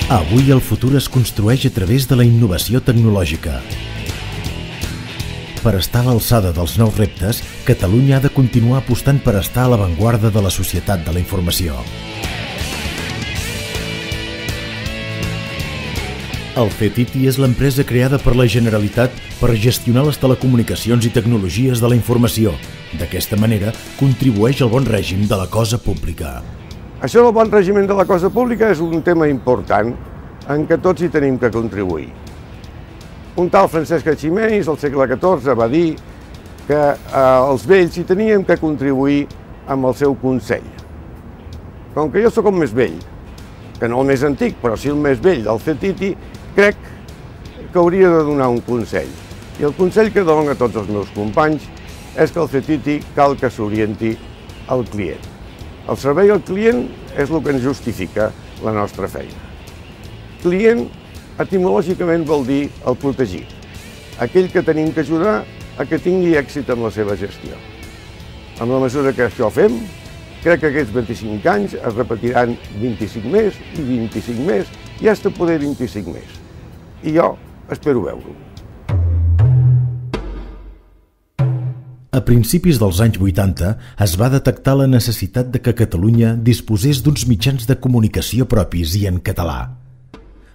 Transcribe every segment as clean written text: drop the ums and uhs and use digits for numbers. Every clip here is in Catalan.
Avui el futur es construeix a través de la innovació tecnològica. Per estar a l'alçada dels nous reptes, Catalunya ha de continuar apostant per estar a l'avantguarda de la societat de la informació. El CETITI és l'empresa creada per la Generalitat per gestionar les telecomunicacions i tecnologies de la informació. D'aquesta manera, contribueix al bon règim de la cosa pública. Això del bon règim de la cosa pública és un tema important en què tots hi tenim que contribuir. Un tal Francesc Eiximenis, al segle XIV, va dir que els vells hi teníem que contribuir amb el seu consell. Com que jo sóc el més vell, que no el més antic, però sí el més vell del CETITI, crec que hauria de donar un consell. I el consell que dono a tots els meus companys és que el CETITI cal que s'orienti al client. El servei al client és el que ens justifica la nostra feina. Client, etimològicament, vol dir el protegit, aquell que tenim que ajudar a que tingui èxit amb la seva gestió. Amb la mesura que això fem, crec que aquests 25 anys es repetiran 25 més i 25 més i fins a poder 25 més. I jo espero veure-ho. A principis dels anys 80 es va detectar la necessitat de que Catalunya disposés d'uns mitjans de comunicació propis i en català.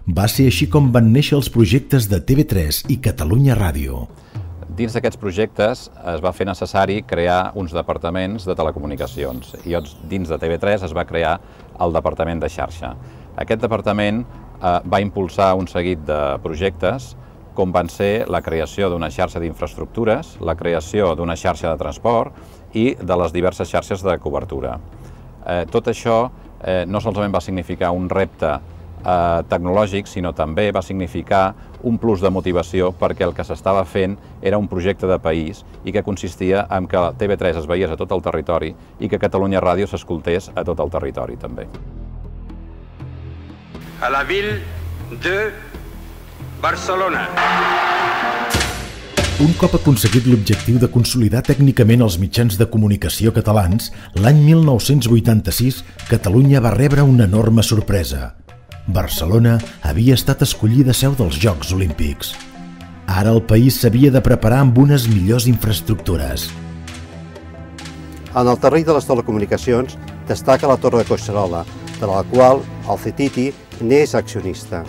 Va ser així com van néixer els projectes de TV3 i Catalunya Ràdio. Dins d'aquests projectes es va fer necessari crear uns departaments de telecomunicacions i dins de TV3 es va crear el Departament de Xarxa. Aquest departament va impulsar un seguit de projectes com van ser la creació d'una xarxa d'infraestructures, la creació d'una xarxa de transport i de les diverses xarxes de cobertura. Tot això no solament va significar un repte tecnològic, sinó també va significar un plus de motivació perquè el que s'estava fent era un projecte de país i que consistia en que TV3 es veiés a tot el territori i que Catalunya Ràdio s'escoltés a tot el territori també. A la ville de Barcelona. Un cop aconseguit l'objectiu de consolidar tècnicament els mitjans de comunicació catalans, l'any 1986 Catalunya va rebre una enorme sorpresa. Barcelona havia estat escollida seu dels Jocs Olímpics. Ara el país s'havia de preparar amb unes millors infraestructures. En el terreny de les telecomunicacions destaca la Torre de Collserola, de la qual el CETITI n'és accionista.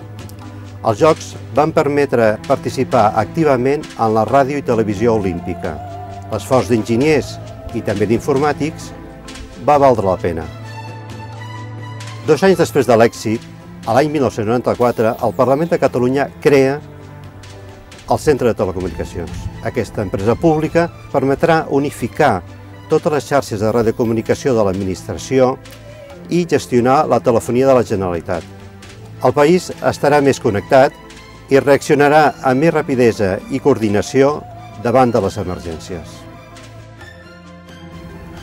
Els Jocs van permetre participar activament en la ràdio i televisió olímpica. L'esforç d'enginyers i també d'informàtics va valdre la pena. 2 anys després de l'èxit, a l'any 1994, el Parlament de Catalunya crea el Centre de Telecomunicacions. Aquesta empresa pública permetrà unificar totes les xarxes de radiocomunicació de l'administració i gestionar la telefonia de la Generalitat. El país estarà més connectat i reaccionarà amb més rapidesa i coordinació davant de les emergències.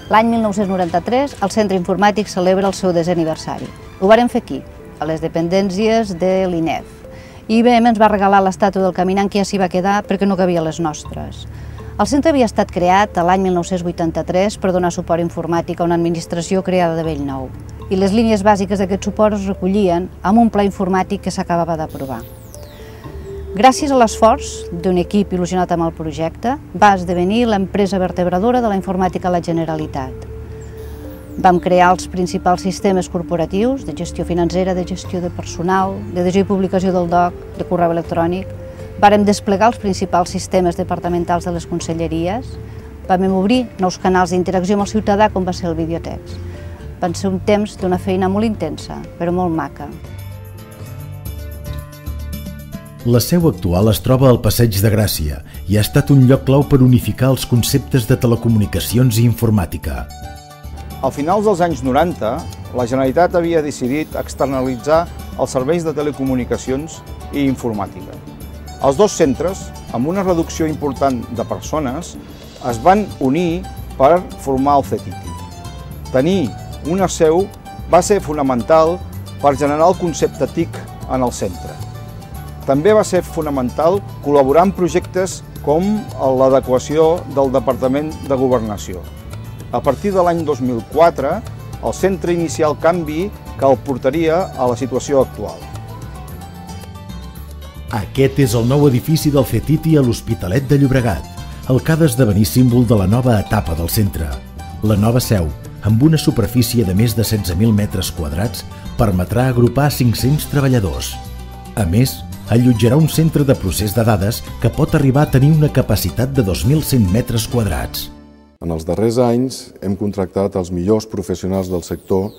L'any 1993, el Centre Informàtic celebra el seu 10è aniversari. Ho vàrem fer aquí, a les dependències de l'INEF. IBM ens va regalar l'estàtua del caminant que ja s'hi va quedar perquè no cabia a les nostres. El centre havia estat creat l'any 1983 per donar suport informàtic a una administració creada de bell nou. I les línies bàsiques d'aquest suport es recollien amb un pla informàtic que s'acabava d'aprovar. Gràcies a l'esforç d'un equip il·lusionat amb el projecte, va esdevenir l'empresa vertebradora de la informàtica a la Generalitat. Vam crear els principals sistemes corporatius de gestió financera, de gestió de personal, d'adhesió i publicació del DOC, de correu electrònic. Vàrem desplegar els principals sistemes departamentals de les conselleries. Vam obrir nous canals d'interacció amb el ciutadà, com va ser el Videotext. Van ser un temps d'una feina molt intensa, però molt maca. La seu actual es troba al Passeig de Gràcia i ha estat un lloc clau per unificar els conceptes de telecomunicacions i informàtica. A finals dels anys 90, la Generalitat havia decidit externalitzar els serveis de telecomunicacions i informàtica. Els dos centres, amb una reducció important de persones, es van unir per formar el CETITI. Tenir una seu va ser fonamental per generar el concepte TIC en el centre. També va ser fonamental col·laborar en projectes com l'adequació del Departament de Governació. A partir de l'any 2004, el centre inicià el canvi que el portaria a la situació actual. Aquest és el nou edifici del CETITI a l'Hospitalet de Llobregat, el que ha d'esdevenir símbol de la nova etapa del centre. La nova seu, amb una superfície de més de 16.000 metres quadrats, permetrà agrupar 500 treballadors. A més, allotjarà un centre de procés de dades que pot arribar a tenir una capacitat de 2.100 metres quadrats. En els darrers anys hem contractat els millors professionals del sector,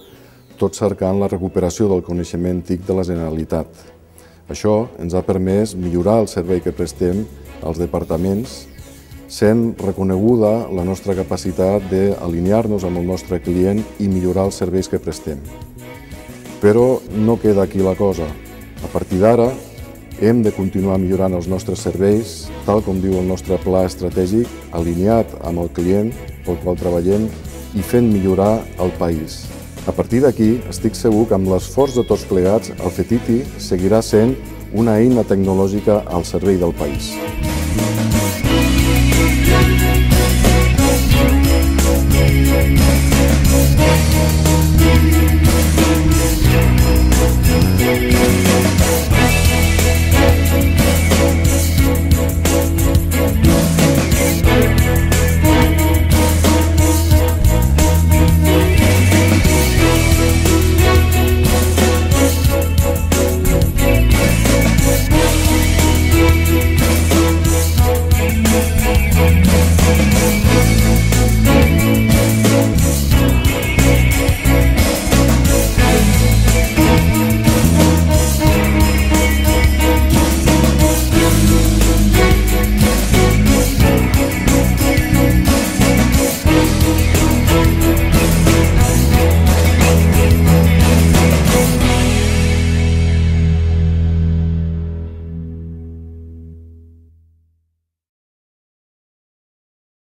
tot cercant la recuperació del coneixement TIC de la Generalitat. Això ens ha permès millorar el servei que prestem als departaments, sent reconeguda la nostra capacitat d'alinear-nos amb el nostre client i millorar els serveis que prestem. Però no queda aquí la cosa. A partir d'ara hem de continuar millorant els nostres serveis, tal com diu el nostre pla estratègic, alineat amb el client pel qual treballem i fent millorar el país. A partir d'aquí, estic segur que amb l'esforç de tots plegats, el CETITI seguirà sent una eina tecnològica al servei del país.